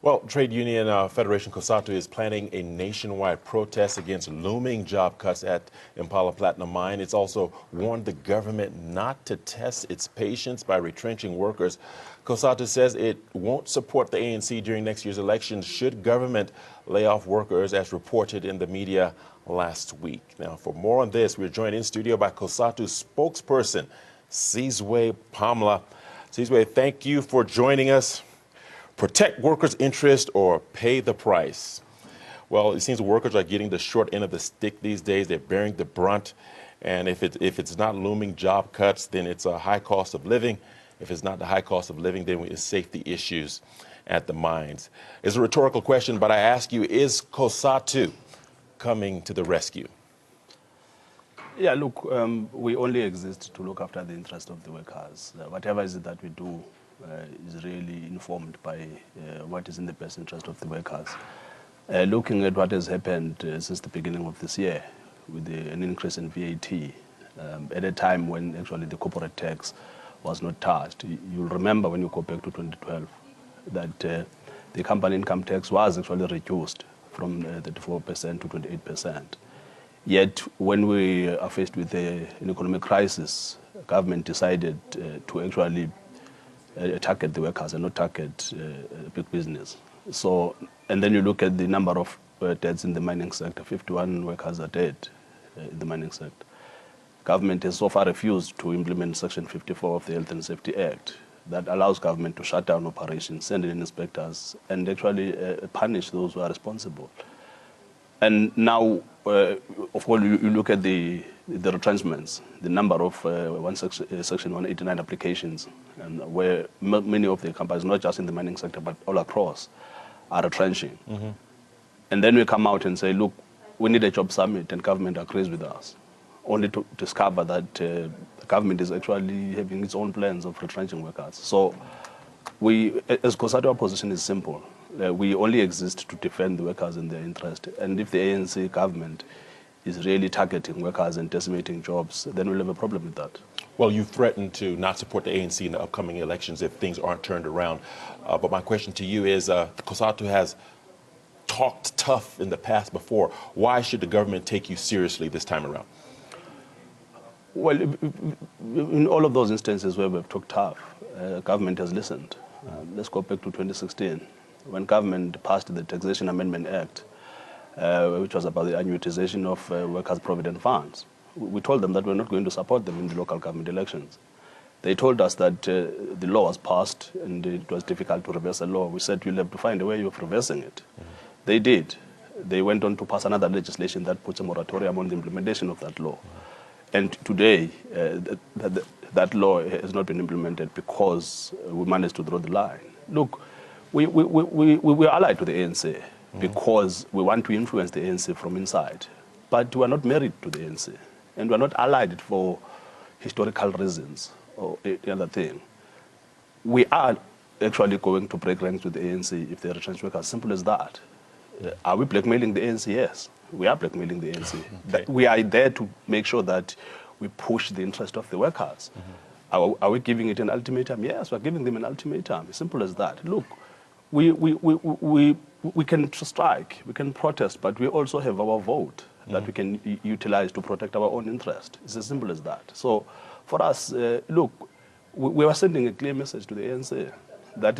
Well, trade union Federation Cosatu is planning a nationwide protest against looming job cuts at Impala Platinum Mine. It's also warned the government not to test its patience by retrenching workers. Cosatu says it won't support the ANC during next year's elections should government lay off workers, as reported in the media last week. Now, for more on this, we're joined in studio by Cosatu spokesperson, Sizwe Pamla. Sizwe, thank you for joining us. Protect workers' interest or pay the price. Well, it seems the workers are getting the short end of the stick these days. They're bearing the brunt. And if it's not looming job cuts, then it's a high cost of living. If it's not the high cost of living, then it's safety issues at the mines. It's a rhetorical question, but I ask you, is Cosatu coming to the rescue? Yeah, look, we only exist to look after the interest of the workers. Whatever is it that we do is really informed by what is in the best interest of the workers. Looking at what has happened since the beginning of this year with an increase in VAT, at a time when actually the corporate tax was not touched. You'll remember when you go back to 2012 that the company income tax was actually reduced from 34% to 28%. Yet when we are faced with an economic crisis, government decided to actually target the workers and not target big business. So, and then you look at the number of deaths in the mining sector. 51 workers are dead in the mining sector. Government has so far refused to implement Section 54 of the Health and Safety Act that allows government to shut down operations, send in inspectors, and actually punish those who are responsible. And now, of course, you look at the retrenchments, the number of Section 189 applications, and where many of the companies, not just in the mining sector, but all across, are retrenching. Mm-hmm. And then we come out and say, look, we need a job summit, and government agrees with us, only to discover that the government is actually having its own plans of retrenching workers. So we, as Cosatu, our position is simple. We only exist to defend the workers in their interest. And if the ANC government is really targeting workers and decimating jobs, then we'll have a problem with that. Well, you threatened to not support the ANC in the upcoming elections if things aren't turned around. But my question to you is, Cosatu has talked tough in the past before. Why should the government take you seriously this time around? Well, in all of those instances where we've talked tough, government has listened. Let's go back to 2016. When government passed the Taxation Amendment Act, which was about the annuitization of workers' provident funds, we told them that we're not going to support them in the local government elections. They told us that the law was passed and it was difficult to reverse the law. We said we'll have to find a way of reversing it. Mm-hmm. They did. They went on to pass another legislation that puts a moratorium on the implementation of that law. Mm-hmm. And today, that law has not been implemented because we managed to draw the line. Look, we are allied to the ANC mm-hmm. because we want to influence the ANC from inside. But we are not married to the ANC. And we are not allied for historical reasons or any other thing. We are actually going to break ranks with the ANC if they retrench workers. Simple as that. Are we blackmailing the ANC? Yes. We are blackmailing the ANC. Okay. We are there to make sure that we push the interest of the workers. Mm-hmm. Are we giving it an ultimatum? Yes, we're giving them an ultimatum. Simple as that. Look, we can strike, we can protest, but we also have our vote that we can utilize to protect our own interest. It's as simple as that. So for us, look, we are sending a clear message to the ANC that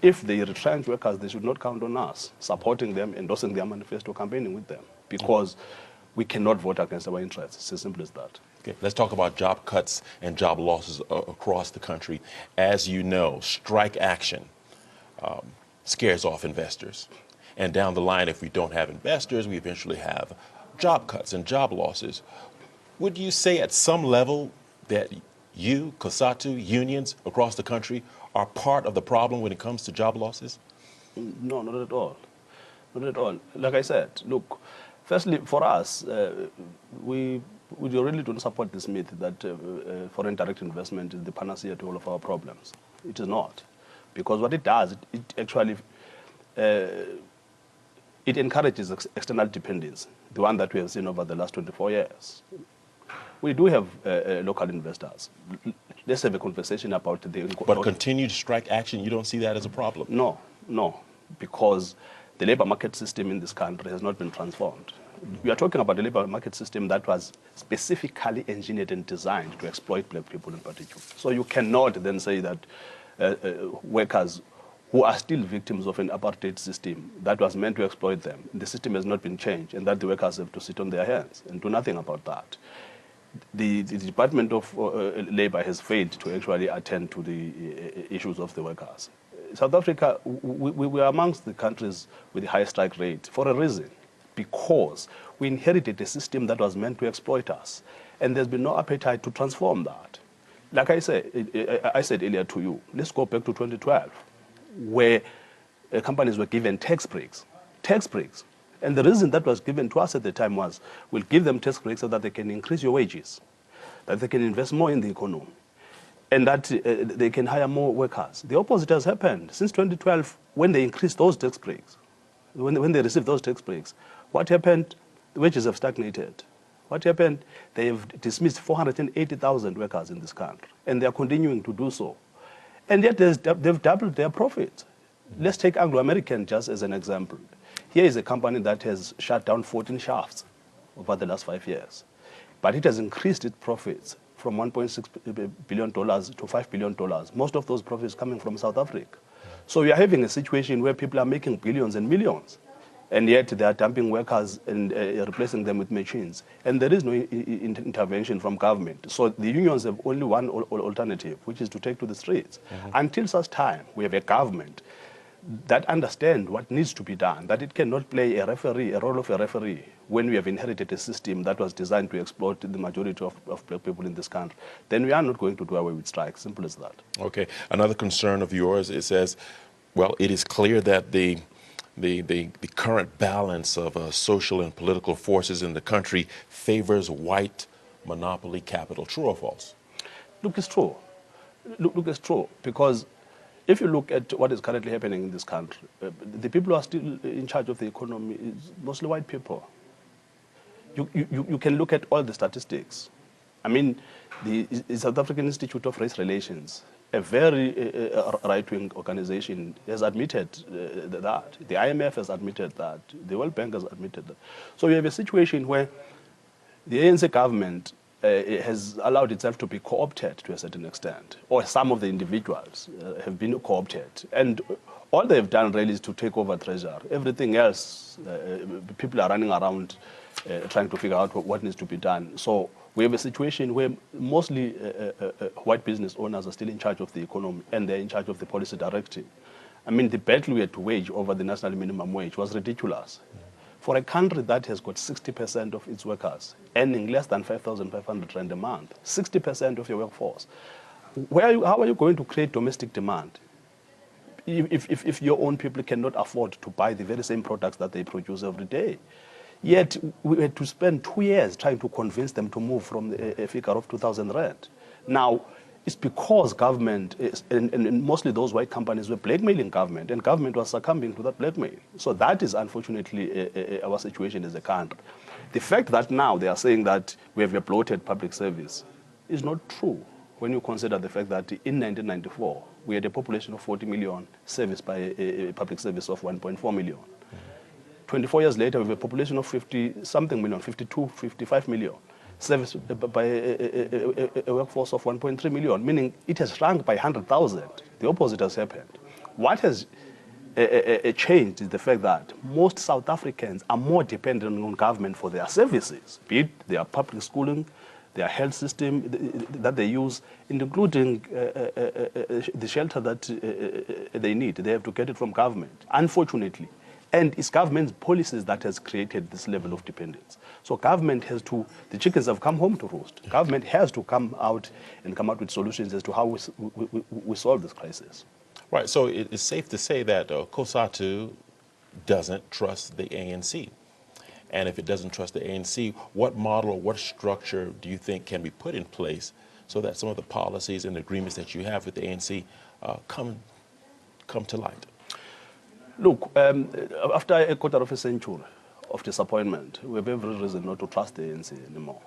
if they retrench workers, they should not count on us supporting them, endorsing their manifesto, campaigning with them, because we cannot vote against our interests. It's as simple as that. Okay. Let's talk about job cuts and job losses across the country. As you know, strike action scares off investors. And down the line, if we don't have investors, we eventually have job cuts and job losses. Would you say at some level that you, Cosatu, unions across the country are part of the problem when it comes to job losses? No, not at all. Not at all. Like I said, look, firstly, for us, we really don't support this myth that foreign direct investment is the panacea to all of our problems. It is not. Because what it does, it actually it encourages external dependence, the one that we have seen over the last 24 years. We do have local investors. Let's have a conversation about the... But continued strike action, you don't see that as a problem? No, no. because the labor market system in this country has not been transformed. We are talking about a labor market system that was specifically engineered and designed to exploit black people in particular. So you cannot then say that workers who are still victims of an apartheid system that was meant to exploit them, the system has not been changed, and that the workers have to sit on their hands and do nothing about that. The Department of Labor has failed to actually attend to the issues of the workers. South Africa, we were amongst the countries with the highest strike rate for a reason, because we inherited a system that was meant to exploit us, and there's been no appetite to transform that. Like I said earlier to you, let's go back to 2012, where companies were given tax breaks. And the reason that was given to us at the time was, we'll give them tax breaks so that they can increase your wages, that they can invest more in the economy, and that they can hire more workers. The opposite has happened. Since 2012, when they increased those tax breaks, when they received those tax breaks, what happened? The wages have stagnated. What happened? They have dismissed 480,000 workers in this country, and they are continuing to do so. And yet they've doubled their profits. Let's take Anglo-American just as an example. Here is a company that has shut down 14 shafts over the last 5 years, but it has increased its profits from $1.6 billion to $5 billion. Most of those profits coming from South Africa. So we are having a situation where people are making billions and millions, and yet they are dumping workers and replacing them with machines. And there is no intervention from government. So the unions have only one alternative, which is to take to the streets. Until such time, we have a government that understands what needs to be done, that it cannot play a role of a referee when we have inherited a system that was designed to exploit the majority of black people in this country. Then we are not going to do away with strikes, simple as that. Okay. Another concern of yours, it says, well, it is clear that the current balance of social and political forces in the country favors white monopoly capital. True or false? Look, it's true. Look, it's true, because if you look at what is currently happening in this country, the people who are still in charge of the economy is mostly white people. You can look at all the statistics. I mean, the South African Institute of Race Relations, a very right-wing organization, has admitted that. The IMF has admitted that. The World Bank has admitted that. So you have a situation where the ANC government has allowed itself to be co-opted to a certain extent, or some of the individuals have been co-opted. And all they've done really is to take over treasury. Everything else, people are running around trying to figure out what needs to be done. So we have a situation where mostly white business owners are still in charge of the economy, and they're in charge of the policy directing. I mean, the battle we had to wage over the national minimum wage was ridiculous. For a country that has got 60% of its workers earning less than 5,500 rand a month, 60% of your workforce, how are you going to create domestic demand if your own people cannot afford to buy the very same products that they produce every day? Yet we had to spend 2 years trying to convince them to move from a figure of 2,000 rand. Now, it's because government, and mostly those white companies, were blackmailing government, and government was succumbing to that blackmail. So that is unfortunately our situation as a country. The fact that now they are saying that we have a bloated public service is not true when you consider the fact that in 1994, we had a population of 40 million serviced by a public service of 1.4 million. 24 years later, we have a population of 50-something million, 52, 55 million, serviced by a workforce of 1.3 million, meaning it has shrunk by 100,000. The opposite has happened. What has changed is the fact that most South Africans are more dependent on government for their services, be it their public schooling, their health system that they use, including the shelter that they need. They have to get it from government, unfortunately. And it's government's policies that has created this level of dependence. So government has to, the chickens have come home to roost. Government has to come out with solutions as to how we solve this crisis. Right, so it's safe to say that Cosatu doesn't trust the ANC. And if it doesn't trust the ANC, what model or what structure do you think can be put in place so that some of the policies and agreements that you have with the ANC come to light? Look, after a quarter of a century of disappointment, we have every reason not to trust the ANC anymore,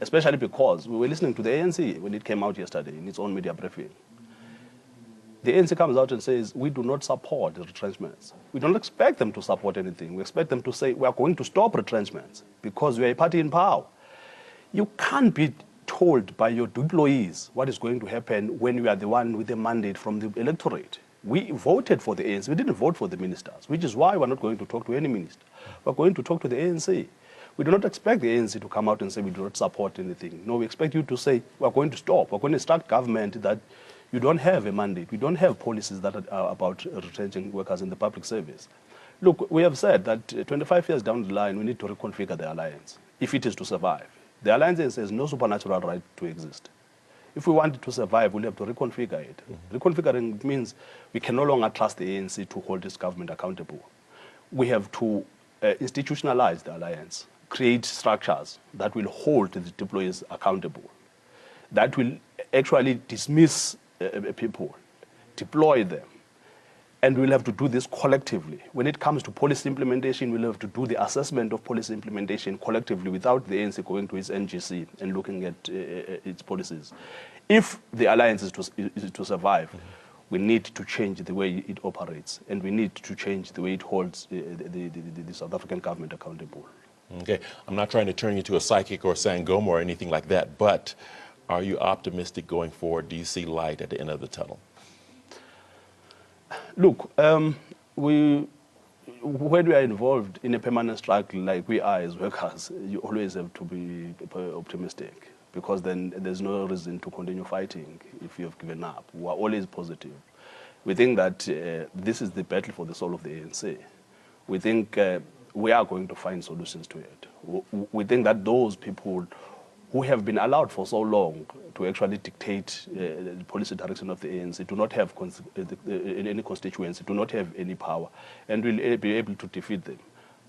especially because we were listening to the ANC when it came out yesterday in its own media briefing. the ANC comes out and says, we do not support the retrenchments. We don't expect them to support anything. We expect them to say, we are going to stop retrenchments because we are a party in power. You can't be told by your employees what is going to happen when you are the one with the mandate from the electorate. We voted for the ANC. We didn't vote for the ministers, which is why we're not going to talk to any minister. We're going to talk to the ANC. We do not expect the ANC to come out and say we do not support anything. No, we expect you to say we're going to stop. We're going to instruct government that you don't have a mandate. We don't have policies that are about retrenching workers in the public service. Look, we have said that 25 years down the line, we need to reconfigure the alliance if it is to survive. The alliance has no supernatural right to exist. If we want it to survive, we'll have to reconfigure it. Reconfiguring means we can no longer trust the ANC to hold this government accountable. We have to institutionalize the alliance, create structures that will hold the deployees accountable, that will actually dismiss people, deploy them. And we'll have to do this collectively. When it comes to policy implementation, we'll have to do the assessment of policy implementation collectively without the ANC going to its NGC and looking at its policies. If the alliance is to survive, we need to change the way it operates, and we need to change the way it holds the South African government accountable. Okay, I'm not trying to turn you into a psychic or Sangoma or anything like that, but are you optimistic going forward? Do you see light at the end of the tunnel? Look, when we are involved in a permanent struggle like we are as workers, you always have to be optimistic, because then there's no reason to continue fighting if you have given up. We are always positive. We think that this is the battle for the soul of the ANC. We think we are going to find solutions to it. We think that those people who have been allowed for so long to actually dictate the policy direction of the ANC do not have any constituency, do not have any power, and will be able to defeat them.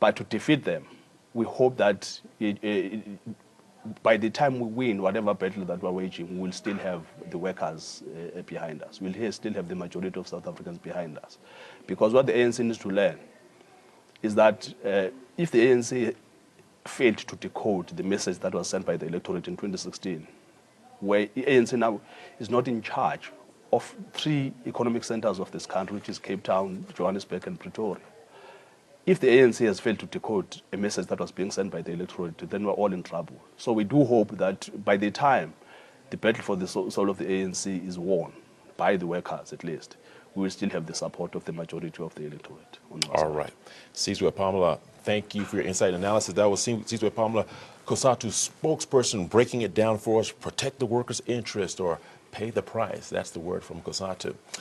But to defeat them, we hope that by the time we win whatever battle that we're waging, we will still have the workers behind us. We'll still have the majority of South Africans behind us. Because what the ANC needs to learn is that if the ANC failed to decode the message that was sent by the electorate in 2016, where ANC now is not in charge of 3 economic centers of this country, which is Cape Town, Johannesburg, and Pretoria. If the ANC has failed to decode a message that was being sent by the electorate, then we're all in trouble. So we do hope that by the time the battle for the soul of the ANC is won, by the workers at least, we will still have the support of the majority of the electorate. All right. Sizwe Pamela, thank you for your insight and analysis. That was Sizwe Pamela, Cosatu spokesperson, breaking it down for us. Protect the workers' interest or pay the price. That's the word from Cosatu.